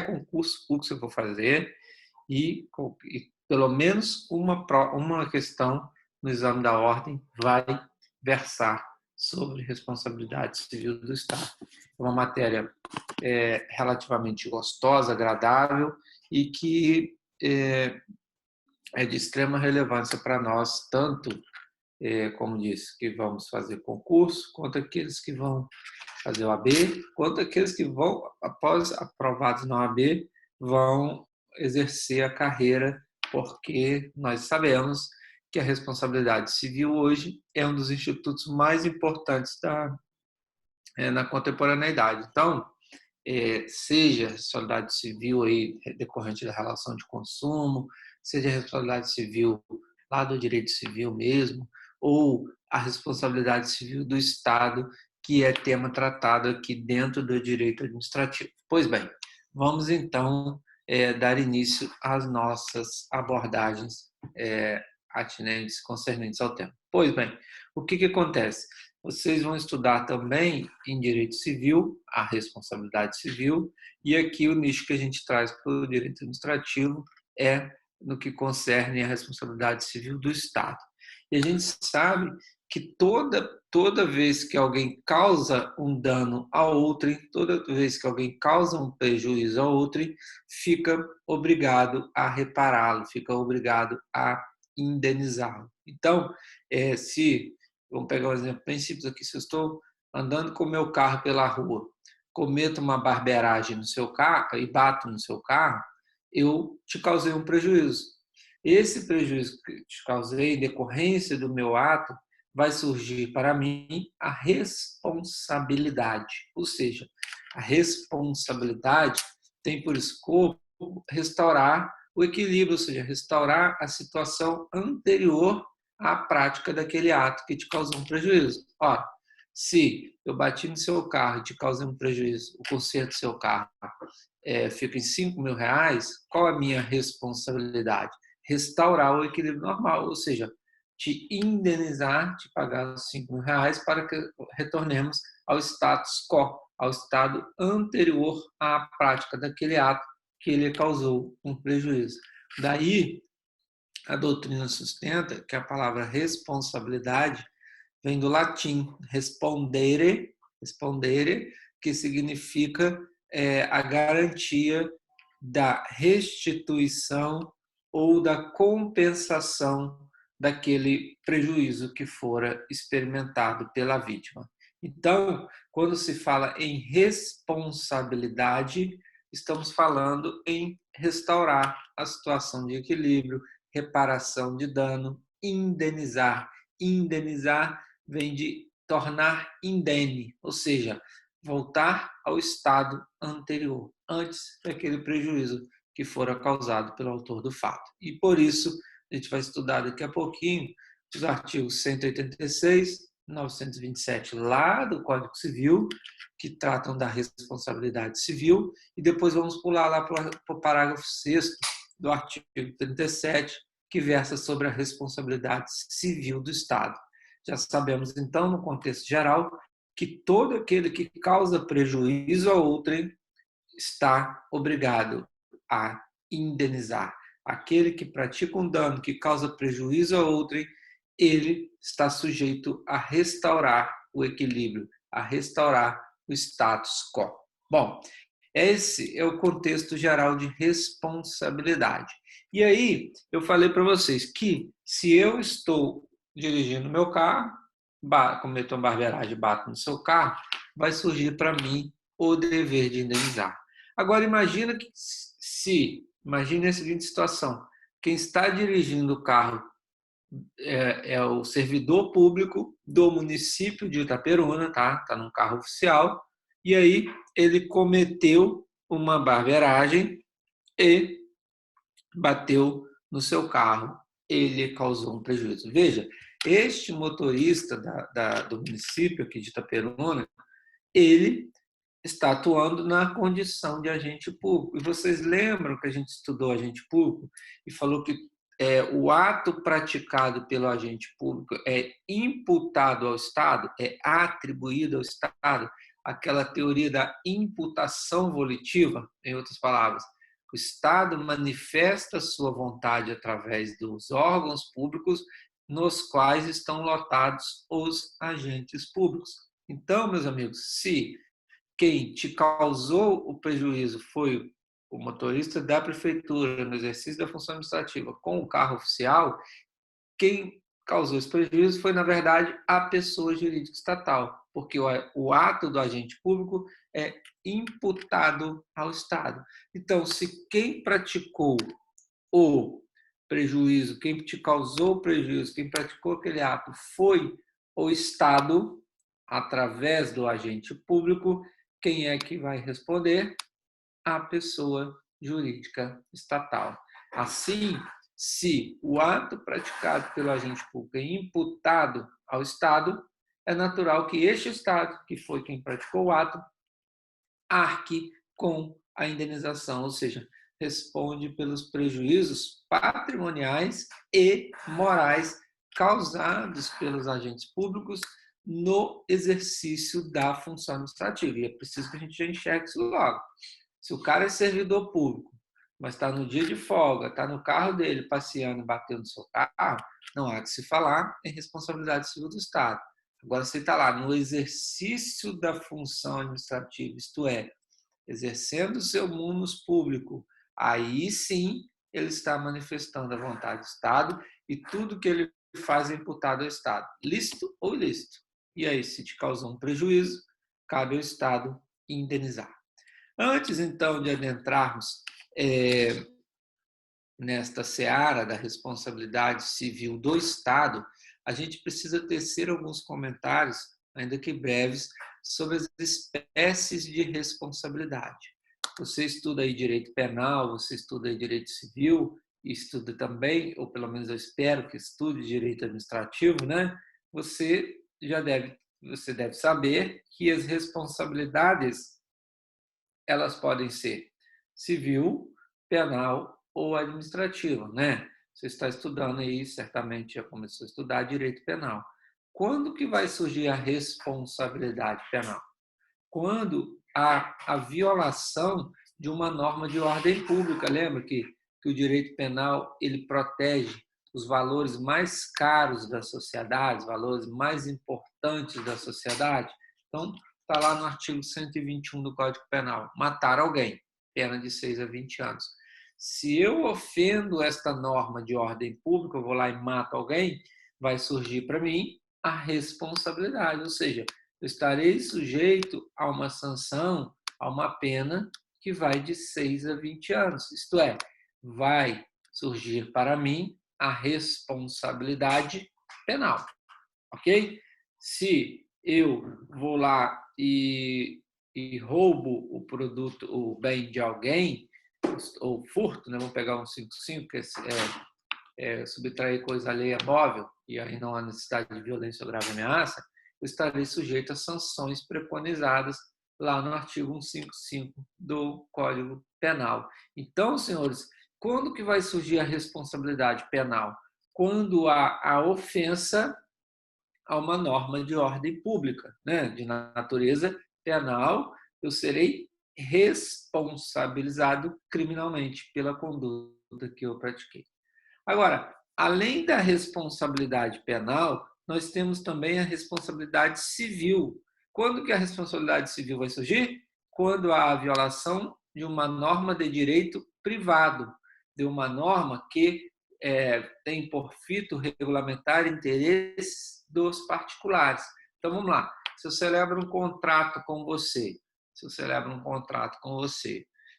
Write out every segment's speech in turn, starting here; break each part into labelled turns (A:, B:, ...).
A: concurso público que eu vou fazer e pelo menos uma questão no exame da ordem vai versar sobre responsabilidade civil do Estado. É uma matéria relativamente gostosa, agradável e que é de extrema relevância para nós, tanto, como disse, que vamos fazer concurso, quanto aqueles que vão fazer o AB, quanto aqueles que vão, após aprovados na OAB, vão exercer a carreira, porque nós sabemos que a responsabilidade civil hoje é um dos institutos mais importantes na contemporaneidade. Então, seja a responsabilidade civil aí, decorrente da relação de consumo, seja a responsabilidade civil lá do direito civil mesmo, ou a responsabilidade civil do Estado, que é tema tratado aqui dentro do direito administrativo. Pois bem, vamos então dar início às nossas abordagens atinentes, concernentes ao tema. Pois bem, o que acontece? Vocês vão estudar também em direito civil, a responsabilidade civil, e aqui o nicho que a gente traz para o direito administrativo é no que concerne a responsabilidade civil do Estado. E a gente sabe que toda vez que alguém causa um dano a outrem, toda vez que alguém causa um prejuízo a outrem, fica obrigado a repará-lo, fica obrigado a indenizá-lo. Então, vamos pegar um exemplo bem simples aqui. Se eu estou andando com o meu carro pela rua, cometo uma barbeiragem no seu carro e bato no seu carro, eu te causei um prejuízo. Esse prejuízo que te causei em decorrência do meu ato vai surgir para mim a responsabilidade. Ou seja, a responsabilidade tem por escopo restaurar o equilíbrio, ou seja, restaurar a situação anterior à prática daquele ato que te causou um prejuízo. Ora, se eu bati no seu carro e te causei um prejuízo, o conserto do seu carro fica em R$ 5.000, qual a minha responsabilidade? Restaurar o equilíbrio normal, ou seja, te indenizar, te pagar os R$ 5.000 para que retornemos ao status quo, ao estado anterior à prática daquele ato que ele causou um prejuízo. Daí, a doutrina sustenta que a palavra responsabilidade vem do latim respondere, que significa a garantia da restituição ou da compensação daquele prejuízo que fora experimentado pela vítima. Então, quando se fala em responsabilidade, estamos falando em restaurar a situação de equilíbrio, reparação de dano, indenizar. Indenizar vem de tornar indene, ou seja, voltar ao estado anterior, antes daquele prejuízo que fora causado pelo autor do fato. E por isso, a gente vai estudar daqui a pouquinho os artigos 186, 927 lá do Código Civil, que tratam da responsabilidade civil, e depois vamos pular lá para o parágrafo 6º do artigo 37, que versa sobre a responsabilidade civil do Estado. Já sabemos, então, no contexto geral, que todo aquele que causa prejuízo a outrem está obrigado a indenizar. Aquele que pratica um dano que causa prejuízo a outrem, ele está sujeito a restaurar o equilíbrio, a restaurar o status quo. Bom, esse é o contexto geral de responsabilidade. E aí, eu falei para vocês que se eu estou dirigindo meu carro, cometo uma barbeiragem, bato no seu carro, vai surgir para mim o dever de indenizar. Agora, imagine a seguinte situação: quem está dirigindo o carro é o servidor público do município de Itaperuna, tá? Está num carro oficial, e aí ele cometeu uma barbeiragem e bateu no seu carro. Ele causou um prejuízo. Veja, este motorista do município aqui de Itaperuna, ele está atuando na condição de agente público. E vocês lembram que a gente estudou agente público e falou que o ato praticado pelo agente público é imputado ao Estado, é atribuído ao Estado, aquela teoria da imputação volitiva, em outras palavras, o Estado manifesta sua vontade através dos órgãos públicos nos quais estão lotados os agentes públicos. Então, meus amigos, se quem te causou o prejuízo foi o motorista da prefeitura no exercício da função administrativa com o carro oficial, quem causou esse prejuízo foi, na verdade, a pessoa jurídica estatal, porque o ato do agente público é imputado ao Estado. Então, se quem praticou o prejuízo, quem te causou o prejuízo, quem praticou aquele ato foi o Estado, através do agente público, quem é que vai responder? A pessoa jurídica estatal. Assim, se o ato praticado pelo agente público é imputado ao Estado, é natural que este Estado, que foi quem praticou o ato, arque com a indenização, ou seja, responde pelos prejuízos patrimoniais e morais causados pelos agentes públicos no exercício da função administrativa. E é preciso que a gente já enxergue isso logo. Se o cara é servidor público, mas está no dia de folga, está no carro dele passeando e batendo no seu carro, não há que se falar em responsabilidade civil do Estado. Agora, você está lá no exercício da função administrativa, isto é, exercendo o seu munus público, aí sim ele está manifestando a vontade do Estado e tudo que ele faz é imputado ao Estado, lícito ou ilícito. E aí, se te causou um prejuízo, cabe ao Estado indenizar. Antes, então, de adentrarmos nesta seara da responsabilidade civil do Estado, a gente precisa tecer alguns comentários, ainda que breves, sobre as espécies de responsabilidade. Você estuda aí direito penal, você estuda aí direito civil, estuda também, ou pelo menos eu espero que estude direito administrativo, né? Você deve saber que as responsabilidades elas podem ser civil, penal ou administrativa, né? Você está estudando aí, certamente já começou a estudar direito penal. Quando que vai surgir a responsabilidade penal? Quando há a violação de uma norma de ordem pública. Lembra que o direito penal ele protege os valores mais caros da sociedade, os valores mais importantes da sociedade? Então, está lá no artigo 121 do Código Penal, matar alguém, pena de 6 a 20 anos. Se eu ofendo esta norma de ordem pública, eu vou lá e mato alguém, vai surgir para mim a responsabilidade, ou seja, eu estarei sujeito a uma sanção, a uma pena que vai de 6 a 20 anos. Isto é, vai surgir para mim a responsabilidade penal, ok? Se eu vou lá e roubo o produto, o bem de alguém, ou furto, né? Vamos pegar um 55, que é subtrair coisa alheia móvel, e aí não há necessidade de violência ou grave ameaça, eu estarei sujeito a sanções preconizadas lá no artigo 155 do Código Penal. Então, senhores, quando que vai surgir a responsabilidade penal? Quando há a ofensa a uma norma de ordem pública, né? De natureza penal, eu serei responsabilizado criminalmente pela conduta que eu pratiquei. Agora, além da responsabilidade penal, nós temos também a responsabilidade civil. Quando que a responsabilidade civil vai surgir? Quando há a violação de uma norma de direito privado, de uma norma que tem por fito regulamentar interesses dos particulares. Então, vamos lá. Se eu celebro um contrato com você,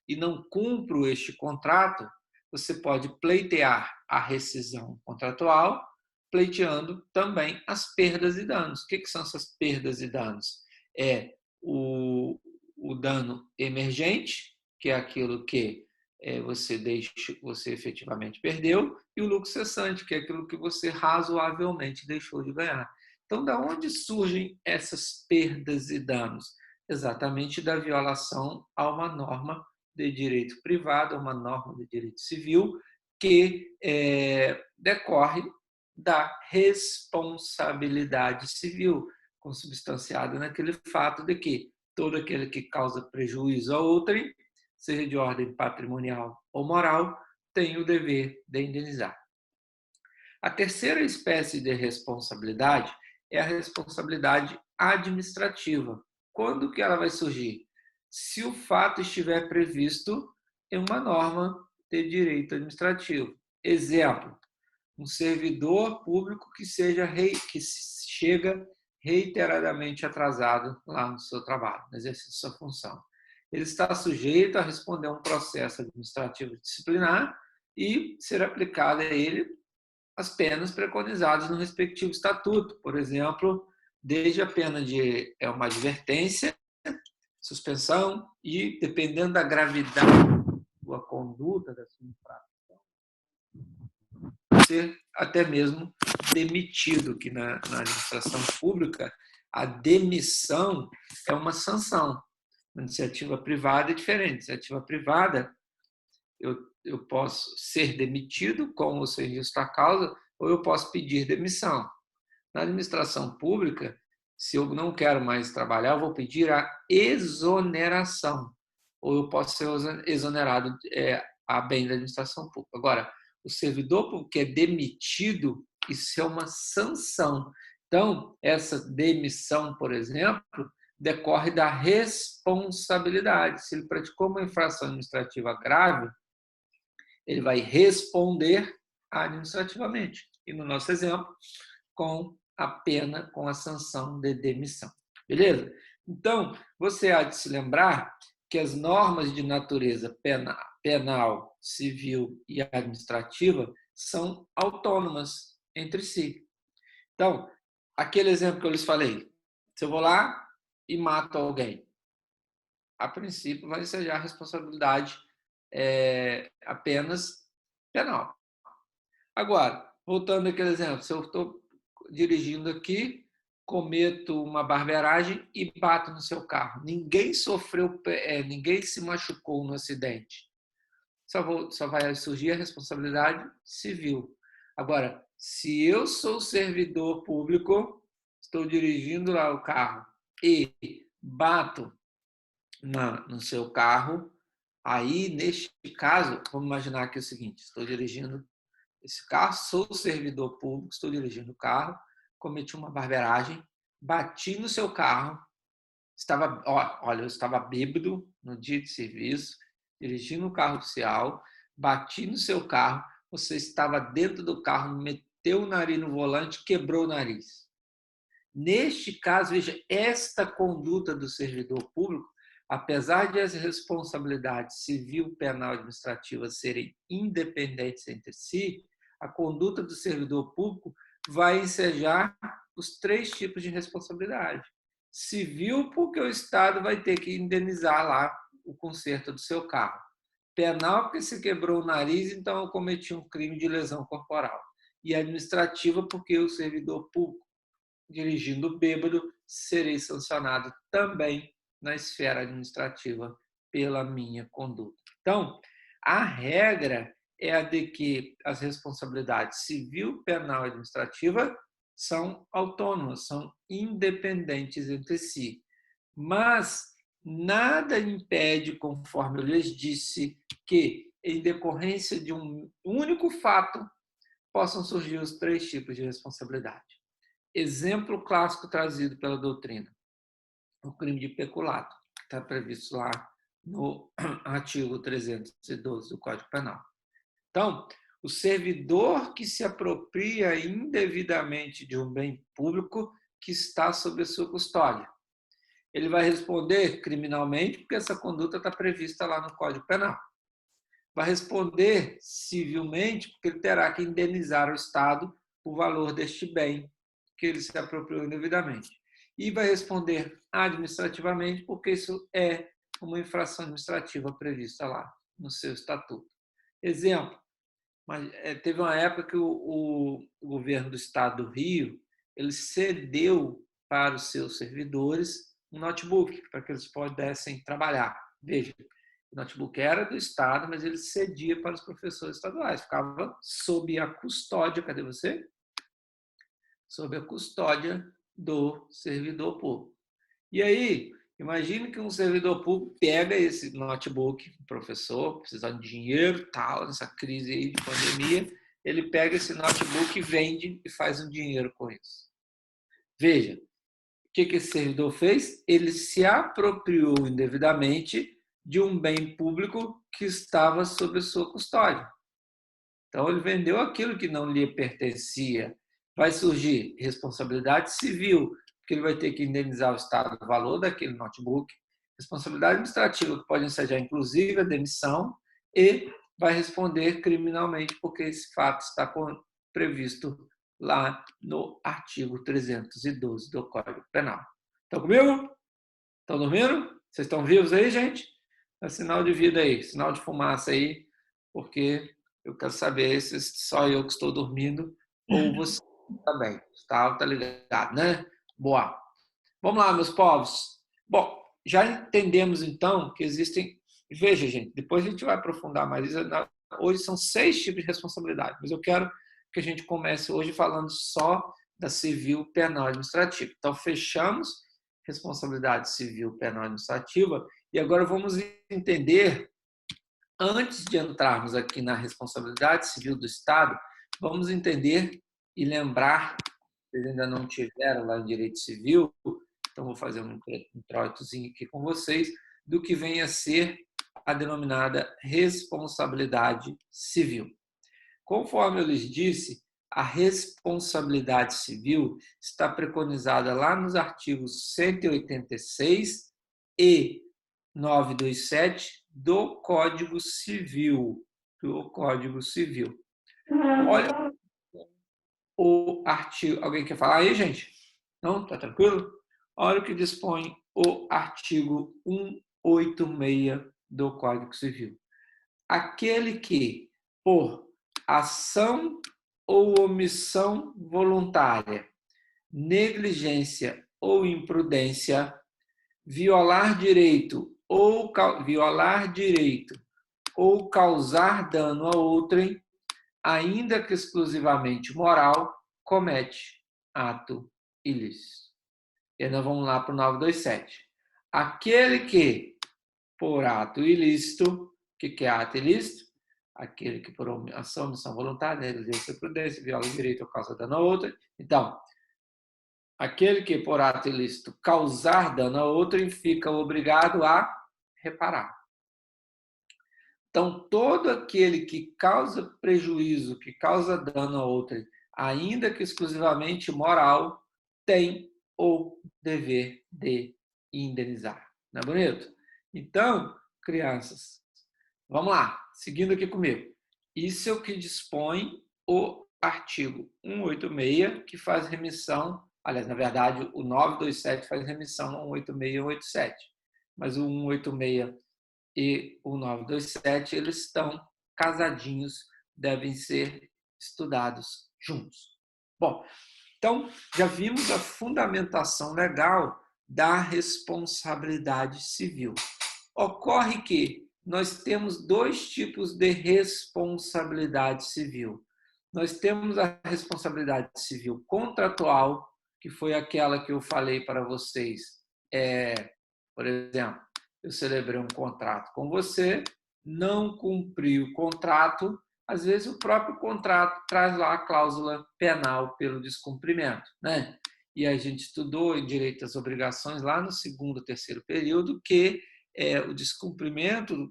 A: e não cumpro este contrato, você pode pleitear a rescisão contratual, pleiteando também as perdas e danos. O que são essas perdas e danos? É o dano emergente, que é aquilo que você efetivamente perdeu, e o lucro cessante, que é aquilo que você razoavelmente deixou de ganhar. Então, da onde surgem essas perdas e danos? Exatamente da violação a uma norma de direito privado, uma norma de direito civil, que decorre da responsabilidade civil, consubstanciada naquele fato de que todo aquele que causa prejuízo a outrem, seja de ordem patrimonial ou moral, tem o dever de indenizar. A terceira espécie de responsabilidade é a responsabilidade administrativa. Quando que ela vai surgir? Se o fato estiver previsto em uma norma de direito administrativo. Exemplo, um servidor público que chega reiteradamente atrasado lá no seu trabalho, no exercício de sua função. Ele está sujeito a responder a um processo administrativo disciplinar e ser aplicada a ele as penas preconizadas no respectivo estatuto. Por exemplo, desde a pena de uma advertência, suspensão e, dependendo da gravidade da conduta da sua infração, ser até mesmo demitido, que na administração pública a demissão é uma sanção. Na iniciativa privada é diferente. Iniciativa privada, eu posso ser demitido com ou sem justa causa, ou eu posso pedir demissão. Na administração pública, se eu não quero mais trabalhar, eu vou pedir a exoneração, ou eu posso ser exonerado a bem da administração pública. Agora, o servidor público que é demitido, isso é uma sanção. Então, essa demissão, por exemplo, decorre da responsabilidade. Se ele praticou uma infração administrativa grave, ele vai responder administrativamente. E no nosso exemplo, com a pena, com a sanção de demissão. Beleza? Então, você há de se lembrar que as normas de natureza penal, civil e administrativa são autônomas entre si. Então, aquele exemplo que eu lhes falei, se eu vou lá e mato alguém, a princípio vai ensejar a responsabilidade apenas penal. Agora, voltando àquele exemplo, se eu estou dirigindo aqui, cometo uma barbeiragem e bato no seu carro. Ninguém sofreu, ninguém se machucou no acidente. Só vai surgir a responsabilidade civil. Agora, se eu sou servidor público, estou dirigindo lá o carro e bato no seu carro, aí, neste caso, vamos imaginar que é o seguinte, estou dirigindo esse carro, sou servidor público, estou dirigindo o carro, cometi uma barbeiragem, bati no seu carro, eu estava bêbado no dia de serviço, dirigindo um carro oficial, bati no seu carro, você estava dentro do carro, meteu o nariz no volante, quebrou o nariz. Neste caso, veja, esta conduta do servidor público, apesar de as responsabilidades civil, penal e administrativa serem independentes entre si, a conduta do servidor público vai ensejar os três tipos de responsabilidade. Civil, porque o Estado vai ter que indenizar lá o conserto do seu carro. Penal, porque se quebrou o nariz, então eu cometi um crime de lesão corporal. E administrativa, porque o servidor público, dirigindo bêbado, serei sancionado também na esfera administrativa pela minha conduta. Então, a regra é a de que as responsabilidades civil, penal e administrativa são autônomas, são independentes entre si. Mas nada impede, conforme eu lhes disse, que, em decorrência de um único fato, possam surgir os três tipos de responsabilidade. Exemplo clássico trazido pela doutrina, o crime de peculato, que está previsto lá no artigo 312 do Código Penal. Então, o servidor que se apropria indevidamente de um bem público que está sob a sua custódia, ele vai responder criminalmente, porque essa conduta está prevista lá no Código Penal. Vai responder civilmente, porque ele terá que indenizar ao Estado o valor deste bem que ele se apropriou indevidamente. E vai responder administrativamente, porque isso é uma infração administrativa prevista lá no seu estatuto. Exemplo, teve uma época que o governo do estado do Rio ele cedeu para os seus servidores um notebook para que eles pudessem trabalhar. Veja, o notebook era do estado, mas ele cedia para os professores estaduais, ficava sob a custódia, cadê você? Sob a custódia do servidor público. E aí, Imagine que um servidor público pega esse notebook, professor, precisando de dinheiro, tal, nessa crise aí de pandemia, ele pega esse notebook e vende e faz um dinheiro com isso. Veja, o que esse servidor fez? Ele se apropriou indevidamente de um bem público que estava sob sua custódia. Então, ele vendeu aquilo que não lhe pertencia. Vai surgir responsabilidade civil, porque ele vai ter que indenizar o Estado do valor daquele notebook. Responsabilidade administrativa, que pode ensejar, inclusive, a demissão. E vai responder criminalmente, porque esse fato está previsto lá no artigo 312 do Código Penal. Estão comigo? Estão dormindo? Vocês estão vivos aí, gente? É sinal de vida aí, sinal de fumaça aí, porque eu quero saber se só eu que estou dormindo ou você também. Tá ligado, né? Boa. Vamos lá, meus povos. Bom, já entendemos então que existem. Veja, gente, depois a gente vai aprofundar mais. Hoje são 6 tipos de responsabilidade, mas eu quero que a gente comece hoje falando só da civil, penal e administrativa. Então, fechamos responsabilidade civil, penal e administrativa e agora vamos entender, antes de entrarmos aqui na responsabilidade civil do Estado, vamos entender e lembrar, vocês ainda não tiveram lá em Direito Civil, então vou fazer um introitozinho aqui com vocês, do que vem a ser a denominada responsabilidade civil. Conforme eu lhes disse, a responsabilidade civil está preconizada lá nos artigos 186 e 927 do Código Civil. Olha o artigo. Alguém quer falar aí, gente? Não? Tá tranquilo? Olha o que dispõe o artigo 186 do Código Civil. Aquele que, por ação ou omissão voluntária, negligência ou imprudência, violar direito ou causar dano a outrem, ainda que exclusivamente moral, comete ato ilícito. E nós vamos lá para o 927. Aquele que, por ato ilícito, o que é ato ilícito? Aquele que por ação, omissão voluntária, negligência ou imprudência, viola o direito ou causa dano a outra. Então, aquele que por ato ilícito causar dano a outrem fica obrigado a reparar. Então, todo aquele que causa prejuízo, que causa dano a outrem, ainda que exclusivamente moral, tem o dever de indenizar. Não é bonito? Então, crianças, vamos lá, seguindo aqui comigo. Isso é o que dispõe o artigo 186, que faz remissão, aliás, na verdade, o 927 faz remissão ao 186 e 187, mas o 186 e o 927, eles estão casadinhos, devem ser estudados juntos. Bom, então, já vimos a fundamentação legal da responsabilidade civil. Ocorre que nós temos 2 tipos de responsabilidade civil. Nós temos a responsabilidade civil contratual, que foi aquela que eu falei para vocês. Por exemplo, eu celebrei um contrato com você, não cumpri o contrato, às vezes o próprio contrato traz lá a cláusula penal pelo descumprimento, né? E a gente estudou em direito às obrigações lá no 2º, 3º período que o descumprimento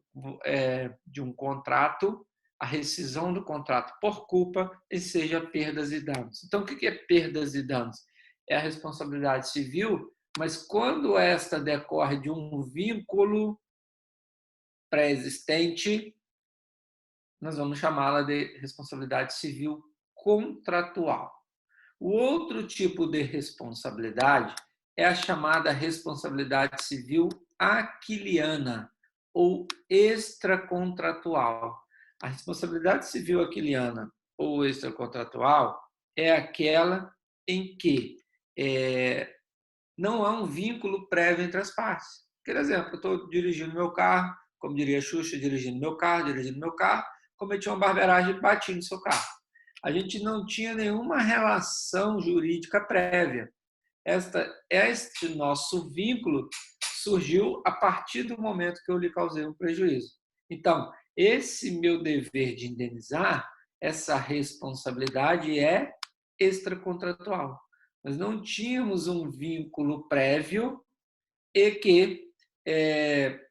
A: de um contrato, a rescisão do contrato por culpa, seja perdas e danos. Então, o que é perdas e danos? É a responsabilidade civil, mas quando esta decorre de um vínculo pré-existente, nós vamos chamá-la de responsabilidade civil contratual. O outro tipo de responsabilidade é a chamada responsabilidade civil aquiliana ou extracontratual. A responsabilidade civil aquiliana ou extracontratual é aquela em que não há um vínculo prévio entre as partes. Por exemplo, eu estou dirigindo meu carro, como diria a Xuxa, dirigindo meu carro, cometi uma barbeiragem e bati no seu carro. A gente não tinha nenhuma relação jurídica prévia. Este nosso vínculo surgiu a partir do momento que eu lhe causei um prejuízo. Então, esse meu dever de indenizar, essa responsabilidade é extracontratual. Nós não tínhamos um vínculo prévio e que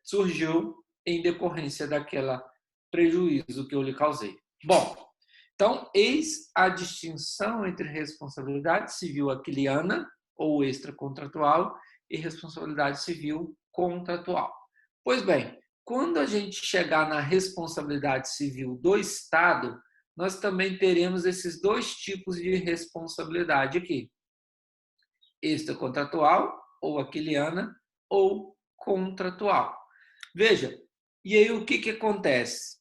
A: surgiu em decorrência daquele prejuízo que eu lhe causei. Bom, então, eis a distinção entre responsabilidade civil aquiliana ou extracontratual e responsabilidade civil contratual. Pois bem, quando a gente chegar na responsabilidade civil do Estado, nós também teremos esses dois tipos de responsabilidade aqui. Extracontratual, ou aquiliana, ou contratual. Veja, e aí o que acontece?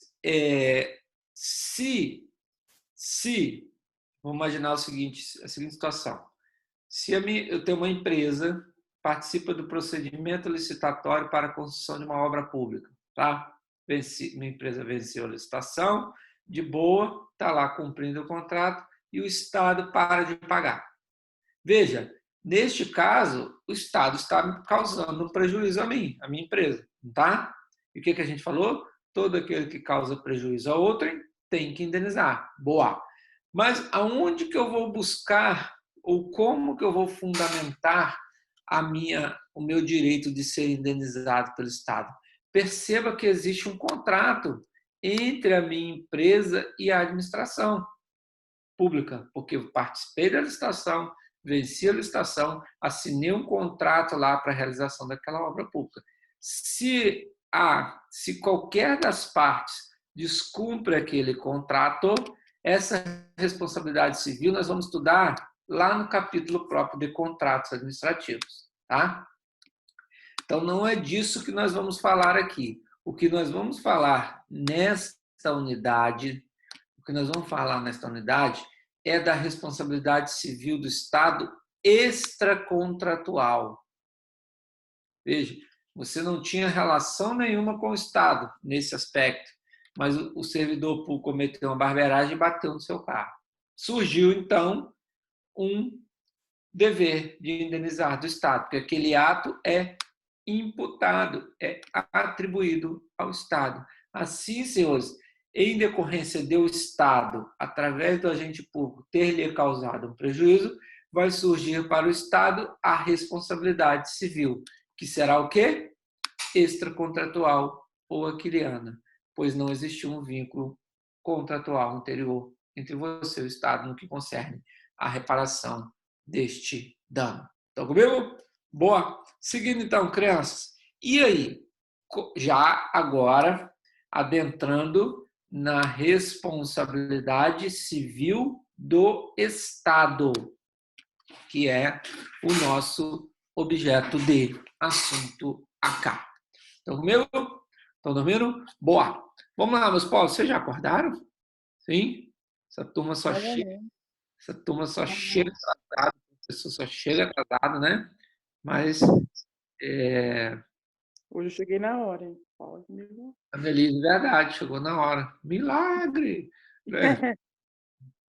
A: Vamos imaginar a seguinte situação. Se eu tenho uma empresa, participa do procedimento licitatório para a construção de uma obra pública, tá? Minha empresa venceu a licitação, de boa, está lá cumprindo o contrato e o Estado para de pagar. Veja, neste caso, o Estado está causando um prejuízo a mim, a minha empresa, tá? E o que a gente falou? Todo aquele que causa prejuízo a outrem tem que indenizar. Boa. Mas aonde que eu vou buscar ou como que eu vou fundamentar o meu direito de ser indenizado pelo Estado? Perceba que existe um contrato entre a minha empresa e a administração pública, porque eu participei da licitação, venci a licitação, assinei um contrato lá para a realização daquela obra pública. Se qualquer das partes descumpre aquele contrato, essa responsabilidade civil nós vamos estudar lá no capítulo próprio de contratos administrativos, tá? Então, não é disso que nós vamos falar aqui. O que nós vamos falar nesta unidade, é da responsabilidade civil do Estado extracontratual. Veja, você não tinha relação nenhuma com o Estado nesse aspecto, mas o servidor público cometeu uma barbeiragem e bateu no seu carro. Surgiu, então, um dever de indenizar do Estado, porque aquele ato é imputado, é atribuído ao Estado. Assim, senhores, em decorrência do Estado, através do agente público, ter-lhe causado um prejuízo, vai surgir para o Estado a responsabilidade civil, que será o quê? Extracontratual ou aquiliana, pois não existiu um vínculo contratual anterior entre você e o Estado no que concerne a reparação deste dano. Estão comigo? Boa! Seguindo então, crianças. E aí? Já agora, adentrando na responsabilidade civil do Estado, que é o nosso objeto de assunto acá. Estão comigo? Estão dormindo? Boa! Vamos lá, meus povos. Vocês já acordaram? Sim? Essa turma só chega atrasada, a pessoa só chega atrasada, né? Mas
B: hoje eu cheguei na hora, hein? Fala comigo.
A: A Melise, verdade, chegou na hora. Milagre!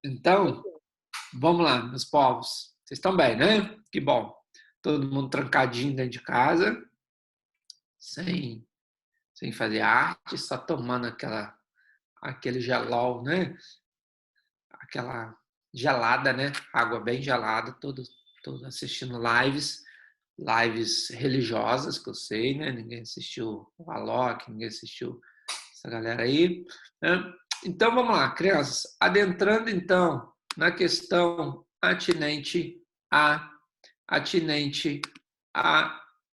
A: Então, vamos lá, meus povos. Vocês estão bem, né? Que bom. Todo mundo trancadinho dentro de casa, sem fazer arte, só tomando aquele gelol, né? Aquela gelada, né? Água bem gelada, todo assistindo lives religiosas, que eu sei, né? Ninguém assistiu o Alok, ninguém assistiu essa galera aí, né? Então, vamos lá, crianças. Adentrando, então, na questão atinente à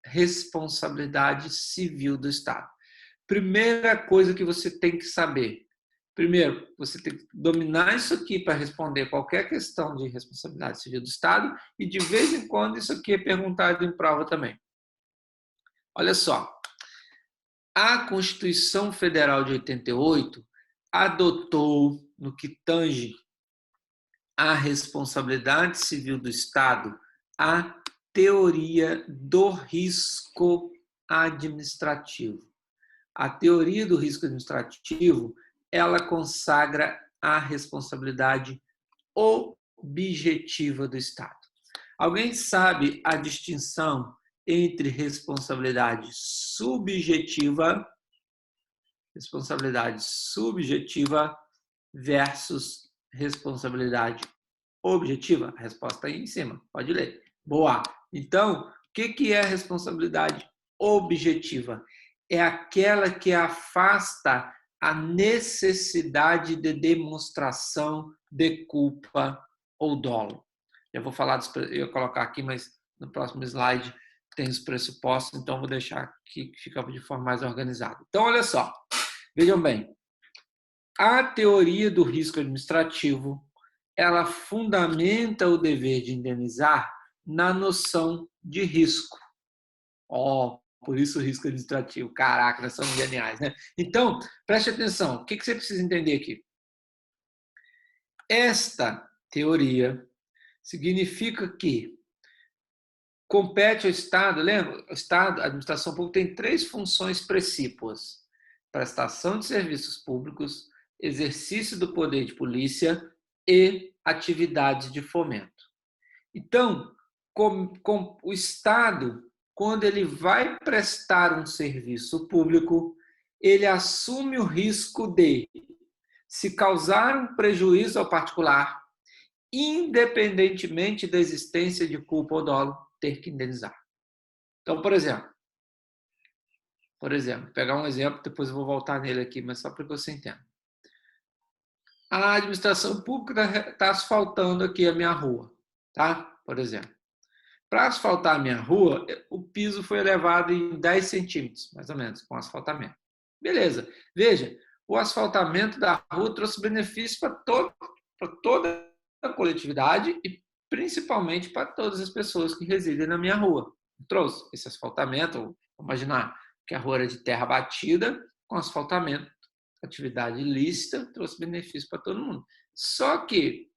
A: responsabilidade civil do Estado. Primeira coisa que você tem que saber. Primeiro, você tem que dominar isso aqui para responder qualquer questão de responsabilidade civil do Estado e, de vez em quando, isso aqui é perguntado em prova também. Olha só. A Constituição Federal de 88 adotou, no que tange à responsabilidade civil do Estado, a teoria do risco administrativo. A teoria do risco administrativo, ela consagra a responsabilidade objetiva do Estado. Alguém sabe a distinção entre responsabilidade subjetiva versus responsabilidade objetiva? A resposta aí em cima, pode ler. Boa! Então, o que é responsabilidade objetiva? É aquela que afasta a necessidade de demonstração de culpa ou dolo. Eu vou falar, eu ia colocar aqui, mas no próximo slide tem os pressupostos, então vou deixar aqui que fica de forma mais organizada. Então, olha só, vejam bem, a teoria do risco administrativo, ela fundamenta o dever de indenizar na noção de risco. Por isso o risco administrativo. Caraca, nós somos geniais, né? Então, preste atenção. O que você precisa entender aqui? Esta teoria significa que compete ao Estado, lembra? O Estado, a administração pública, tem 3 funções precípuas: prestação de serviços públicos, exercício do poder de polícia e atividades de fomento. Então, com o Estado, quando ele vai prestar um serviço público, ele assume o risco de, se causar um prejuízo ao particular, independentemente da existência de culpa ou dolo, ter que indenizar. Então, por exemplo, pegar um exemplo, depois eu vou voltar nele aqui, mas só para que você entenda. A administração pública está asfaltando aqui a minha rua, tá? Por exemplo. Para asfaltar a minha rua, o piso foi elevado em 10 centímetros, mais ou menos, com asfaltamento. Beleza. Veja, o asfaltamento da rua trouxe benefício para toda a coletividade e principalmente para todas as pessoas que residem na minha rua. Trouxe esse asfaltamento, vamos imaginar que a rua era de terra batida, com asfaltamento, atividade ilícita, trouxe benefício para todo mundo. Só que,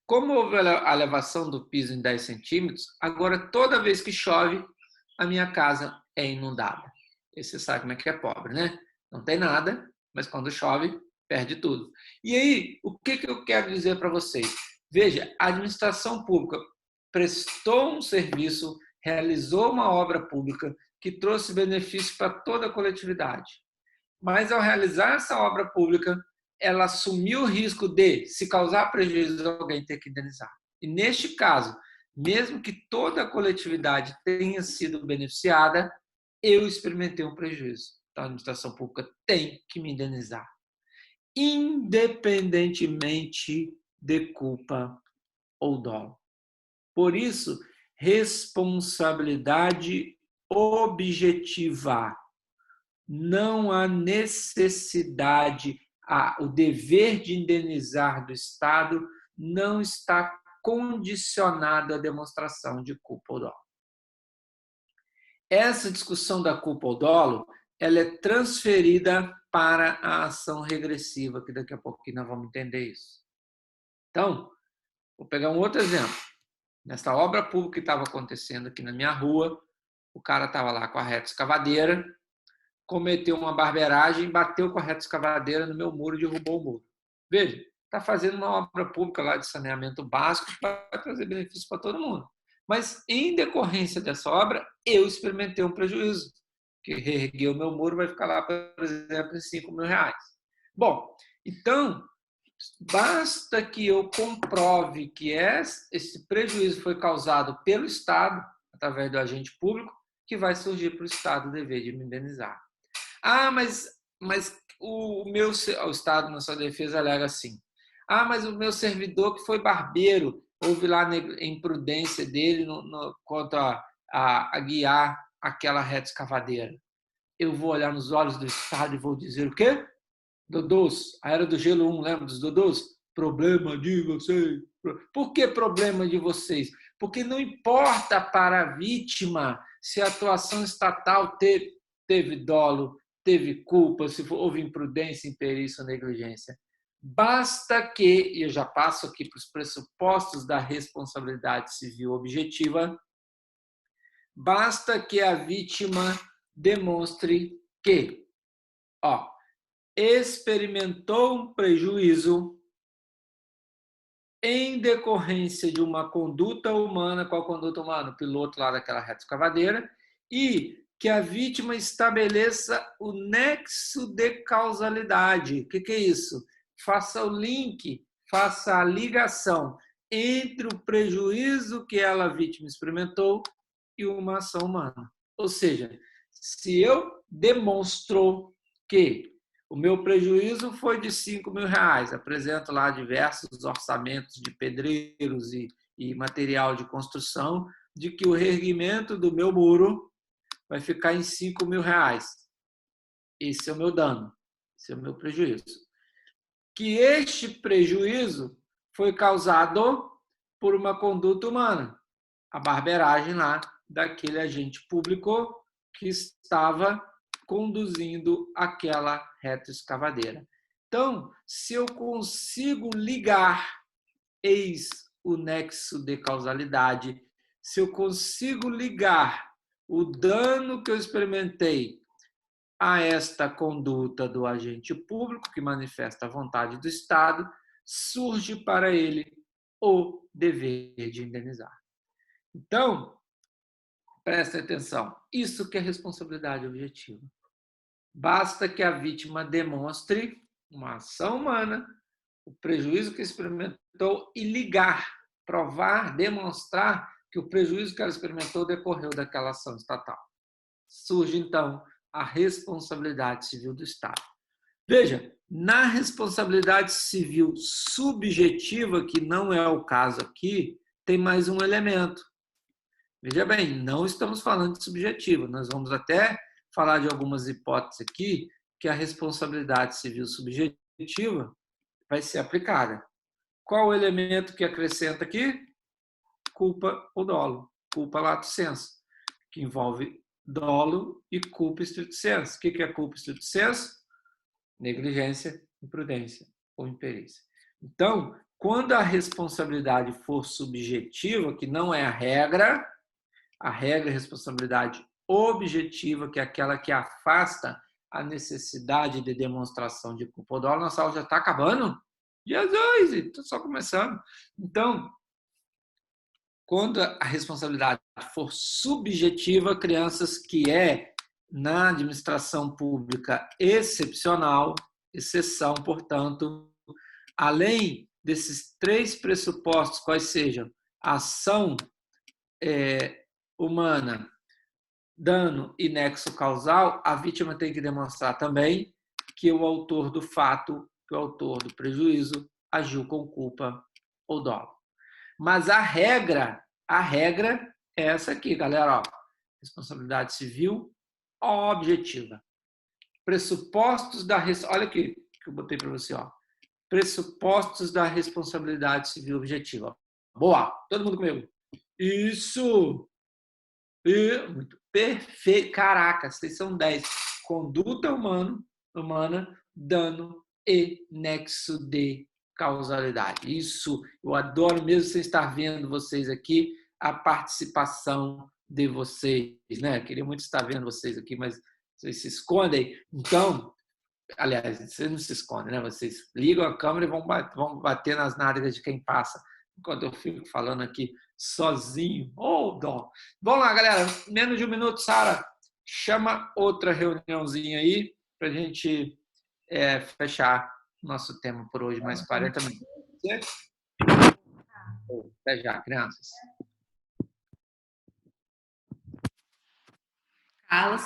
A: como houve a elevação do piso em 10 centímetros, agora toda vez que chove, a minha casa é inundada. E você sabe como é que é pobre, né? Não tem nada, mas quando chove, perde tudo. E aí, o que eu quero dizer para vocês? Veja, a administração pública prestou um serviço, realizou uma obra pública que trouxe benefício para toda a coletividade. Mas, ao realizar essa obra pública, ela assumiu o risco de, se causar prejuízo, alguém ter que indenizar. E, neste caso, mesmo que toda a coletividade tenha sido beneficiada, eu experimentei um prejuízo. Então, a administração pública tem que me indenizar, independentemente de culpa ou dolo. Por isso, responsabilidade objetiva. Não há necessidade, o dever de indenizar do Estado não está condicionado à demonstração de culpa ou dolo. Essa discussão da culpa ou dolo, ela é transferida para a ação regressiva, que daqui a pouquinho nós vamos entender isso. Então, vou pegar um outro exemplo. Nessa obra pública que estava acontecendo aqui na minha rua, o cara estava lá com a reta escavadeira, cometeu uma barbeiragem, bateu com a reta escavadeira no meu muro e derrubou o muro. Veja, está fazendo uma obra pública lá de saneamento básico que vai trazer benefício para todo mundo. Mas, em decorrência dessa obra, eu experimentei um prejuízo, que reergueu o meu muro, vai ficar lá, por exemplo, em R$5.000. Bom, então, basta que eu comprove que esse prejuízo foi causado pelo Estado, através do agente público, que vai surgir para o Estado o dever de me indenizar. Mas o Estado, na sua defesa, alega assim. Mas o meu servidor que foi barbeiro, houve lá a imprudência dele quanto a guiar aquela reta escavadeira. Eu vou olhar nos olhos do Estado e vou dizer o quê? Dodôs, a era do gelo 1, lembra dos Dodôs? Problema de vocês. Por que problema de vocês? Porque não importa para a vítima se a atuação estatal teve dolo, teve culpa, se houve imprudência, imperícia ou negligência. Basta que, e eu já passo aqui para os pressupostos da responsabilidade civil objetiva, basta que a vítima demonstre que experimentou um prejuízo em decorrência de uma conduta humana. Qual conduta humana? O piloto lá daquela retroescavadeira. E que a vítima estabeleça o nexo de causalidade. O que é isso? Faça o link, faça a ligação entre o prejuízo que ela, a vítima, experimentou e uma ação humana. Ou seja, se eu demonstrou que o meu prejuízo foi de R$ 5.000, apresento lá diversos orçamentos de pedreiros e material de construção, de que o reerguimento do meu muro vai ficar em R$ 5.000. Esse é o meu dano, esse é o meu prejuízo. Que este prejuízo foi causado por uma conduta humana, a barbeiragem lá daquele agente público que estava conduzindo aquela retroescavadeira. Então, se eu consigo ligar, eis o nexo de causalidade, se eu consigo ligar o dano que eu experimentei a esta conduta do agente público, que manifesta a vontade do Estado, surge para ele o dever de indenizar. Então, preste atenção, isso que é responsabilidade objetiva. Basta que a vítima demonstre uma ação humana, o prejuízo que experimentou e ligar, provar, demonstrar que o prejuízo que ela experimentou decorreu daquela ação estatal. Surge, então, a responsabilidade civil do Estado. Veja, na responsabilidade civil subjetiva, que não é o caso aqui, tem mais um elemento. Veja bem, não estamos falando de subjetiva, nós vamos até falar de algumas hipóteses aqui que a responsabilidade civil subjetiva vai ser aplicada. Qual o elemento que acrescenta aqui? Culpa ou dolo, culpa lato sensu, que envolve dolo e culpa stricto sensu. O que é culpa stricto sensu? Negligência, imprudência ou imperícia. Então, quando a responsabilidade for subjetiva, que não é a regra é responsabilidade objetiva, que é aquela que afasta a necessidade de demonstração de culpa ou dolo. Nossa aula já está acabando? Jesus, estou só começando. Então, quando a responsabilidade for subjetiva, crianças, que é na administração pública excepcional, exceção, portanto, além desses 3 pressupostos, quais sejam ação humana, dano e nexo causal, a vítima tem que demonstrar também que o autor do fato, que o autor do prejuízo, agiu com culpa ou dolo. Mas a regra é essa aqui, galera. Ó, responsabilidade civil objetiva. Pressupostos da... Olha aqui que eu botei para você. Ó. Pressupostos da responsabilidade civil objetiva. Boa! Todo mundo comigo? Isso! Muito perfeito. Caraca, vocês são 10. Conduta humana, dano e nexo de causalidade. Isso, eu adoro mesmo sem estar vendo vocês aqui, a participação de vocês, né? Queria muito estar vendo vocês aqui, mas vocês se escondem. Então, aliás, vocês não se escondem, né? Vocês ligam a câmera e vão bater nas nádegas de quem passa, enquanto eu fico falando aqui sozinho. Oh, dó. Vamos lá, galera. Menos de um minuto, Sara. Chama outra reuniãozinha aí para a gente fechar nosso tema por hoje, mais 40 minutos. Até já, crianças.
C: Carlos.